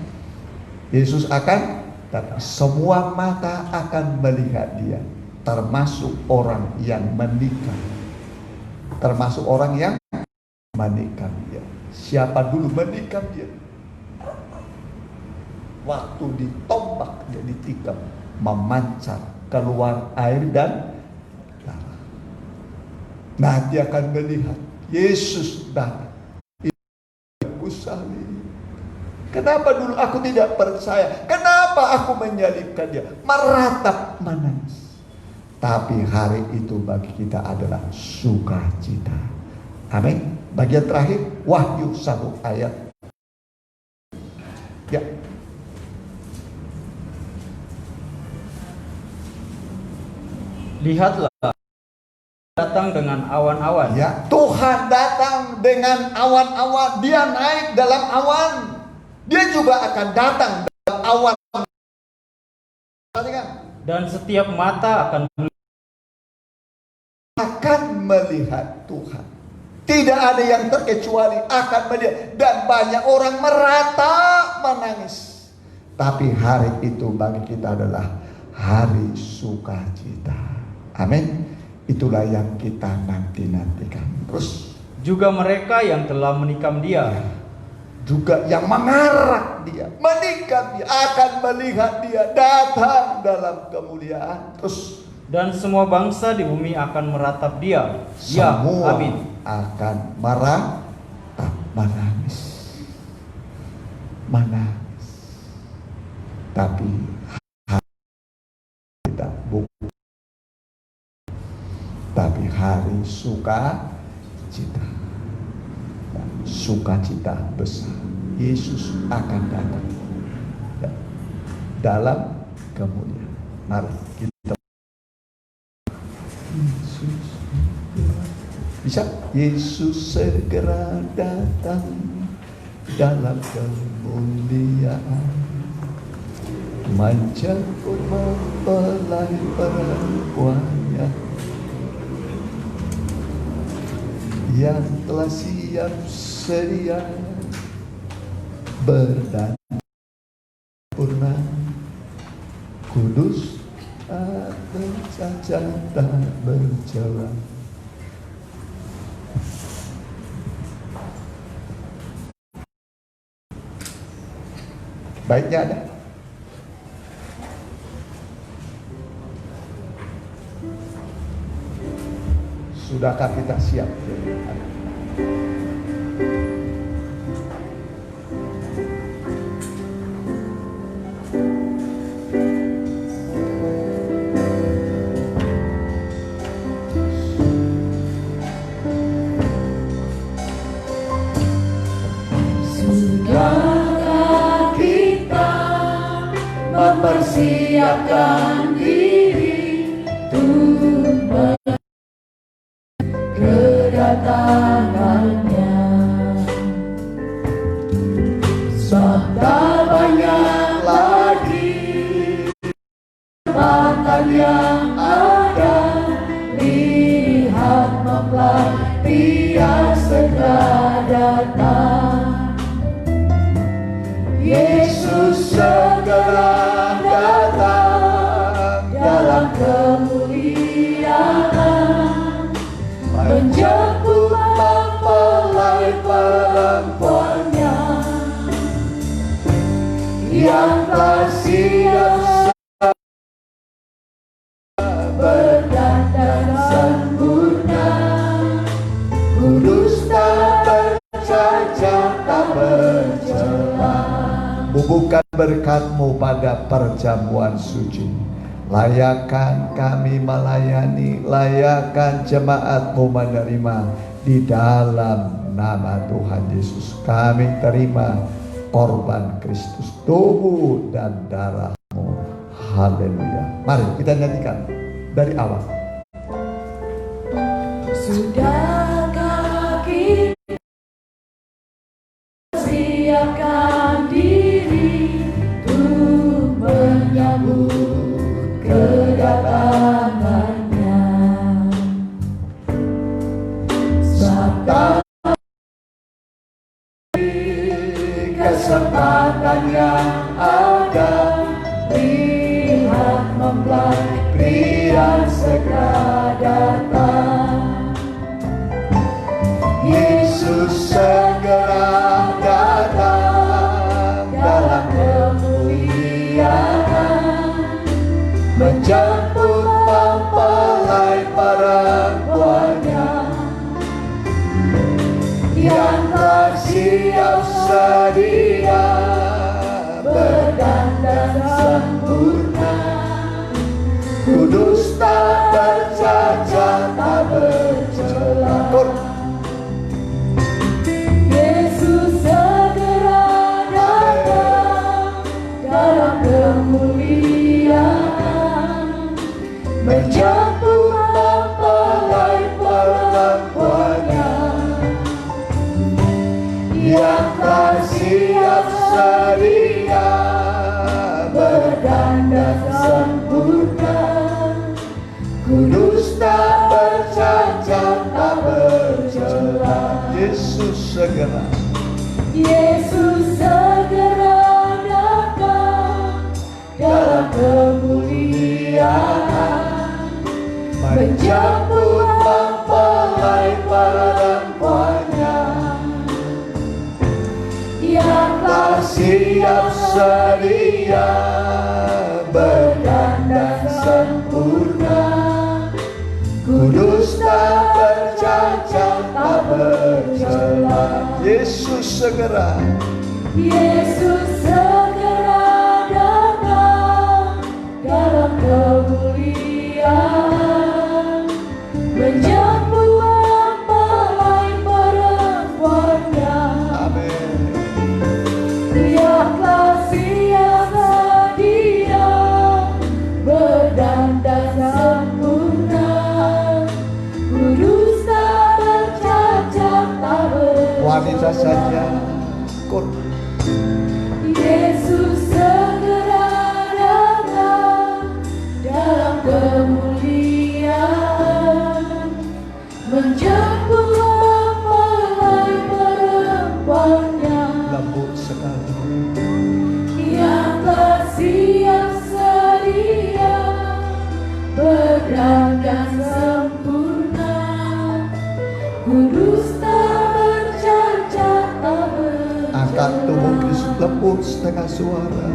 Yesus akan datang. Semua mata akan melihat dia, termasuk orang yang menikah, termasuk orang yang menikah dia. Siapa dulu menikah dia? Waktu ditombak dia ditikam, memancar keluar air dan darah. Nah, dia akan melihat Yesus datang. Aku salib. Kenapa dulu aku tidak percaya? Kenapa aku menyalibkan dia? Meratap, menangis. Tapi hari itu bagi kita adalah sukacita. Amin. Bagian terakhir, Wahyu 1 ayat. Ya. Lihatlah, datang dengan awan-awan. Ya, Tuhan datang dengan awan-awan. Dia naik dalam awan. Dia juga akan datang dalam awan. Dan setiap mata akan melihat Tuhan. Tidak ada yang terkecuali akan melihat. Dan banyak orang meratap, menangis. Tapi hari itu bagi kita adalah hari sukacita. Amin. Itulah yang kita nantikan. Terus juga mereka yang telah menikam dia. Juga yang mengarak dia, menikam dia, akan melihat dia datang dalam kemuliaan. Terus dan semua bangsa di bumi akan meratap dia. Semua ya, amin. Akan meratap, menangis. Menangis. Tapi tidak bukan. Tapi hari sukacita. Sukacita besar. Yesus akan datang dalam kemuliaan. Mari kita bisa. Yesus segera datang dalam kemuliaan, menjemput mempelai perempuannya yang telah siap sedia berdansa purna, kudus tak bercacat tak bercela. Baiknya ada. Sudahkah kita siap? mempersiapkan diri untuk kedatangannya. Sebab tak banyak lagi kesempatan yang ada, lihat mempelai Dia segera datang. Yesus segera datang dalam kemuliaan, menjemput mempelai perempuannya yang telah siap berdandan sempurna, kudus tak bercacat tak bercela. Bubuhkan berkat-Mu pada perjamuan suci. Layakkan kami melayani, layakkan jemaat-Mu menerima. Di dalam nama Tuhan Yesus kami terima korban Kristus, tubuh dan darah-Mu. Haleluya. Mari kita nyanyikan dari awal. Sudahkah kita siapkan diri untuk menyambut kedatangannya? Sebab kesempatan yang ada, lihat mempelai Pria segera datang. Yesus segera datang dalam kemuliaan, menjemput mempelai perempuannya yang telah siap sedia berdandan sempurna, kudus tak bercacat tak bercela. Yesus segera datang dalam kemuliaan, menjemput mempelai perempuannya yang telah siap sedia berdandan sempurna, kudus tak bercacat tak bercela. Yesus segera, Yesus segera datang dalam kemuliaan, menjemput mempelai perempuannya yang telah siap sedia berdandan sempurna, kudus tak bercacat tak bercela. Yesus segera, Yesus segera datang dalam kemuliaan, menjemput mempelai perempuannya yang telah siap sedia berdandan sempurna, kudus tak bercacat tak bercela. wanita saja. Yesus segera datang dalam kemuliaan, menjemput mempelai perempuannya Lembut sekali. yang telah siap sedia berdandan sempurna, kudus tak bercacat tak bercela. Angkat tubuh Kristus lembut setengah suara.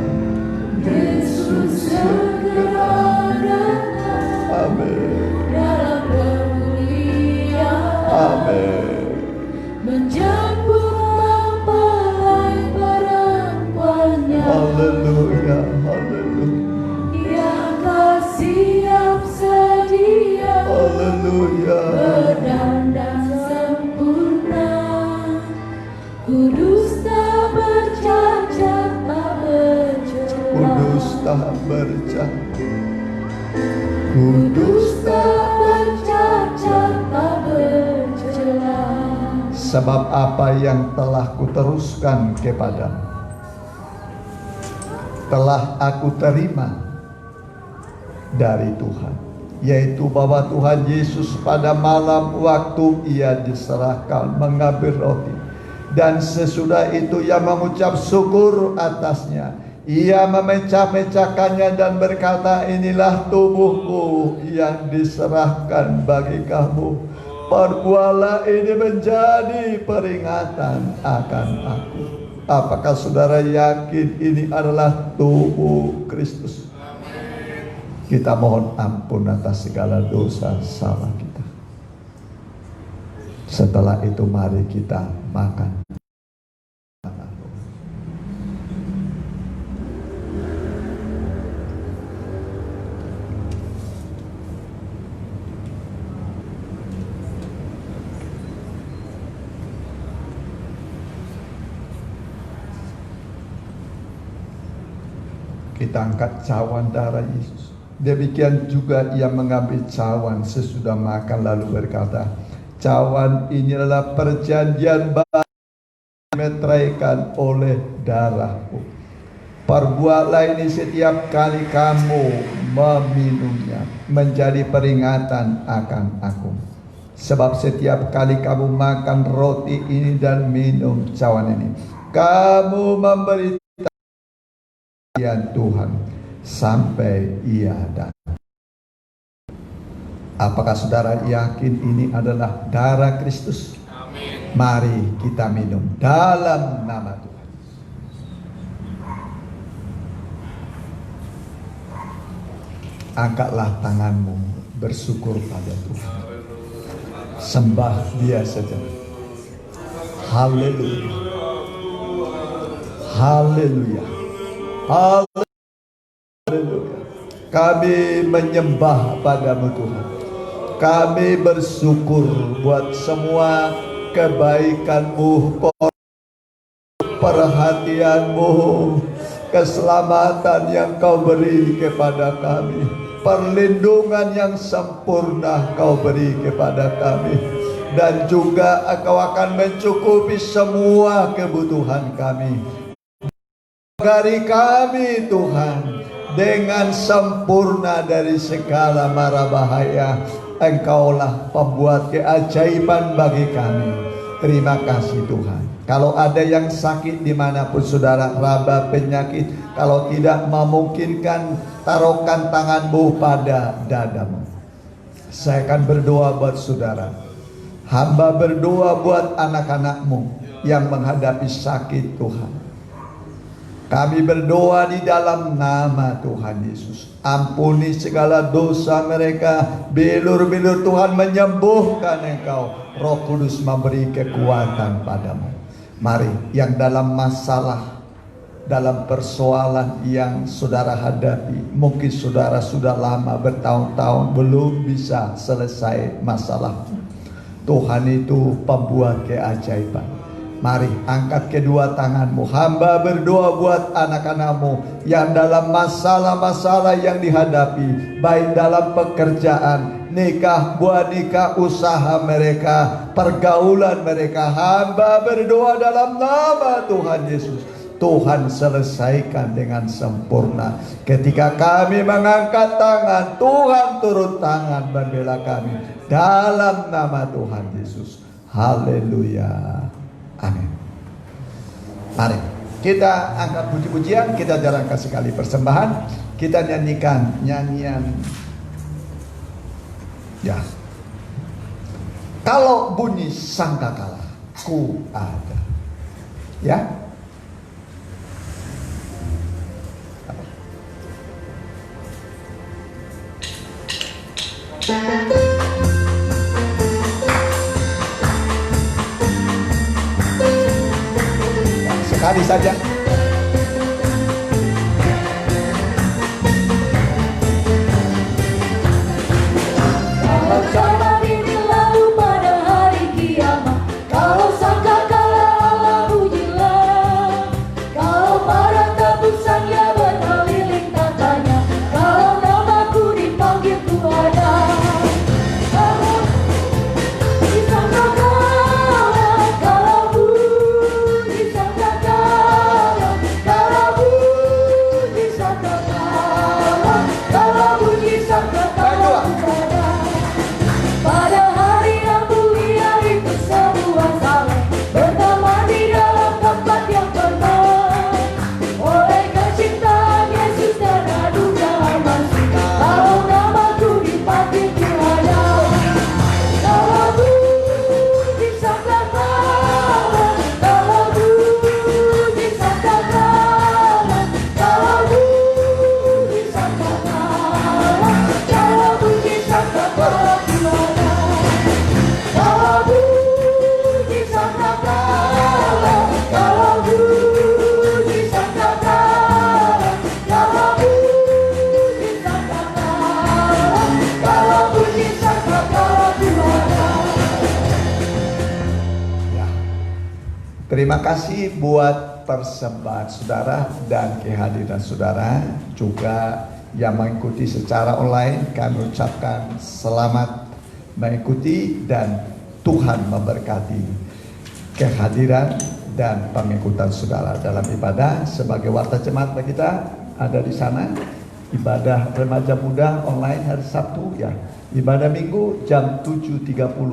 Yesus segera datang Amin. dalam kemuliaan, Amin. menjemput mempelai perempuannya Haleluya. Haleluya. yang telah siap sedia Haleluya. berdandan sempurna, kudus tak bercacat tak bercela. Kudus tak sebab apa yang telah kuteruskan kepadamu telah aku terima dari Tuhan, yaitu bahwa Tuhan Yesus pada malam waktu ia diserahkan mengambil roti, dan sesudah itu ia mengucap syukur atasnya, ia memecah-mecahkannya dan berkata, inilah tubuhku yang diserahkan bagi kamu, perbuatlah ini menjadi peringatan akan aku. Apakah saudara yakin ini adalah tubuh Kristus? Kita mohon ampun atas segala dosa salah kita. Setelah itu mari kita makan. Kita angkat cawan darah Yesus. Demikian juga ia mengambil cawan sesudah makan lalu berkata, cawan ini adalah perjanjian baru dimeteraikan oleh darahku. Perbuatlah ini setiap kali kamu meminumnya menjadi peringatan akan aku. Sebab setiap kali kamu makan roti ini dan minum cawan ini, kamu memberi Tuhan sampai ia datang. Apakah saudara yakin ini adalah darah Kristus? Amin. Mari kita minum dalam nama Tuhan. Angkatlah tanganmu, bersyukur pada Tuhan. Sembah Dia saja. Haleluya. Haleluya. Haleluya. Kami menyembah padamu Tuhan. Kami bersyukur buat semua kebaikan-Mu, perhatian-Mu, keselamatan yang Kau beri kepada kami, perlindungan yang sempurna Kau beri kepada kami, dan juga Kau akan mencukupi semua kebutuhan kami. Dari kami Tuhan, dengan sempurna dari segala mara bahaya, Engkaulah pembuat keajaiban bagi kami. Terima kasih Tuhan. Kalau ada yang sakit dimanapun saudara, raba penyakit, kalau tidak memungkinkan, taruhkan tanganmu pada dadamu. Saya akan berdoa buat saudara. Hamba berdoa buat anak-anakmu yang menghadapi sakit Tuhan. Kami berdoa di dalam nama Tuhan Yesus. Ampuni segala dosa mereka. Bilur-bilur Tuhan menyembuhkan engkau. Roh Kudus memberi kekuatan padamu. Mari yang dalam masalah, dalam persoalan yang saudara hadapi, mungkin saudara sudah lama bertahun-tahun belum bisa selesai masalah. Tuhan itu pembuat keajaiban. Mari angkat kedua tanganmu. Hamba berdoa buat anak-anakmu yang dalam masalah-masalah yang dihadapi, baik dalam pekerjaan, nikah, buah nikah, usaha mereka, pergaulan mereka. Hamba berdoa dalam nama Tuhan Yesus, Tuhan selesaikan dengan sempurna. Ketika kami mengangkat tangan, Tuhan turun tangan membela kami dalam nama Tuhan Yesus. Haleluya. Amin. Mari kita angkat puji-pujian, kita jalankan sekali persembahan, kita nyanyikan nyanyian. Ya. Kalau bunyi sangkakala, ku ada. Ya. Sekali saja. Kalau zaman ini lalu pada hari kiamat, kalau sangkakala Allah ujilah, kalau para tebusannya berkeliling tatanya, kalau namaku dipanggil ku ada. Kalau di sangkakala Terima kasih buat persembahan saudara dan kehadiran saudara, juga yang mengikuti secara online. Kami ucapkan selamat mengikuti dan Tuhan memberkati kehadiran dan pengikutan saudara dalam ibadah. Sebagai warta jemaat kita ada di sana, ibadah remaja muda online hari Sabtu ya. Ibadah Minggu jam 7.30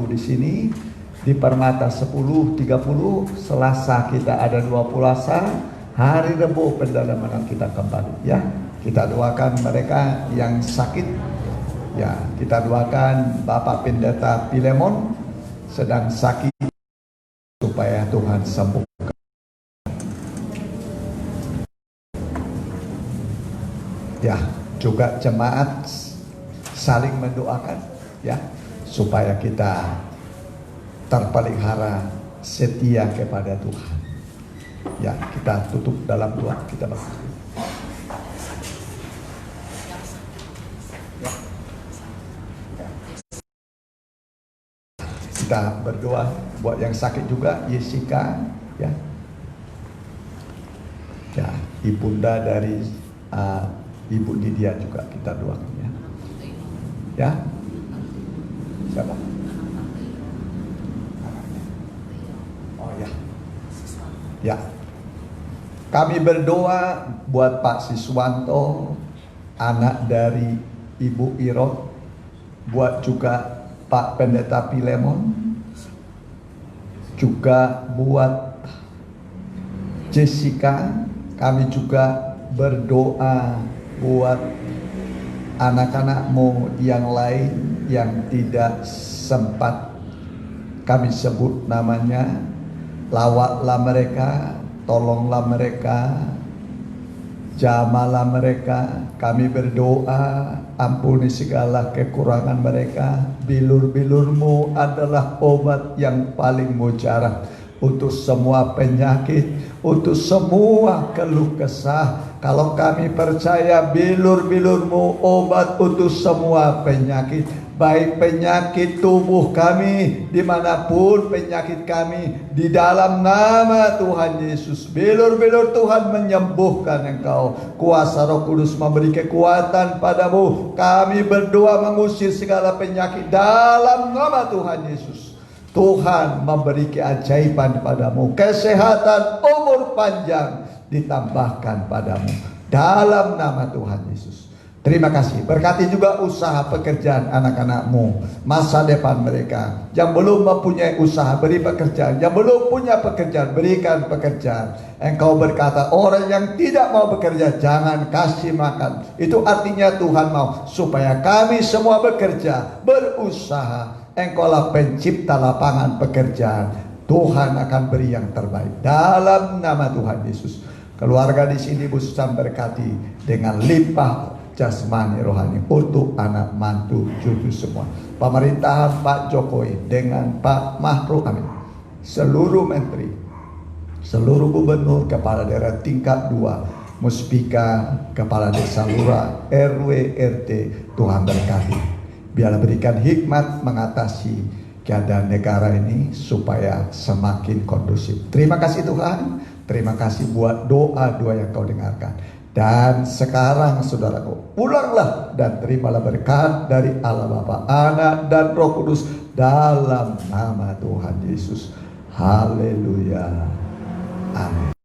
di sini di Permata 10.30. Selasa kita ada 2 puasa. Hari Rabu pendalaman kita kembali ya. Kita doakan mereka yang sakit ya. Kita doakan Bapak Pendeta Pilemon sedang sakit supaya Tuhan sembuhkan. Ya, juga jemaat saling mendoakan ya, supaya kita terpelihara setia kepada Tuhan. Ya, kita tutup dalam doa, kita berdoa. Kita berdoa buat yang sakit juga, Jessica ya. Ya, ibunda dari Ibu Lydia juga kita doakan ya. Ya. Siapa? Oh ya. Ya. Kami berdoa buat Pak Siswanto, anak dari Ibu Iro, buat juga Pak Pendeta Pilemon, juga buat Jessica. Kami juga berdoa buat anak-anakmu yang lain yang tidak sempat kami sebut namanya. Lawatlah mereka, tolonglah mereka, jamalah mereka. Kami berdoa, ampuni segala kekurangan mereka. Bilur-bilurmu adalah obat yang paling mujarab untuk semua penyakit, untuk semua keluh kesah. Kalau kami percaya bilur-bilurmu obat untuk semua penyakit, baik penyakit tubuh kami, dimanapun penyakit kami, di dalam nama Tuhan Yesus, bilur-bilur Tuhan menyembuhkan engkau. Kuasa Roh Kudus memberi kekuatan padamu. Kami berdoa mengusir segala penyakit dalam nama Tuhan Yesus. Tuhan memberi keajaiban padamu, kesehatan, umur panjang ditambahkan padamu dalam nama Tuhan Yesus. Terima kasih. Berkati juga usaha pekerjaan anak-anakmu, masa depan mereka. Yang belum mempunyai usaha, beri pekerjaan. Yang belum punya pekerjaan, berikan pekerjaan. Engkau berkata, orang yang tidak mau bekerja jangan kasih makan. Itu artinya Tuhan mau supaya kami semua bekerja, berusaha. Engkaulah pencipta lapangan pekerjaan. Tuhan akan beri yang terbaik dalam nama Tuhan Yesus. Keluarga di sini Bu Susan berkati dengan limpah jasmani rohani untuk anak mantu cucu semua. Pemerintahan Pak Jokowi dengan Pak Mahfud amin. Seluruh menteri, seluruh gubernur, kepala daerah tingkat 2, muspika, kepala desa, lurah, RW, RT, Tuhan berkati. Biarlah berikan hikmat mengatasi keadaan negara ini supaya semakin kondusif. Terima kasih Tuhan. Terima kasih buat doa-doa yang kau dengarkan. Dan sekarang saudaraku, pulanglah dan terimalah berkat dari Allah Bapa, Anak dan Roh Kudus dalam nama Tuhan Yesus. Haleluya. Amin.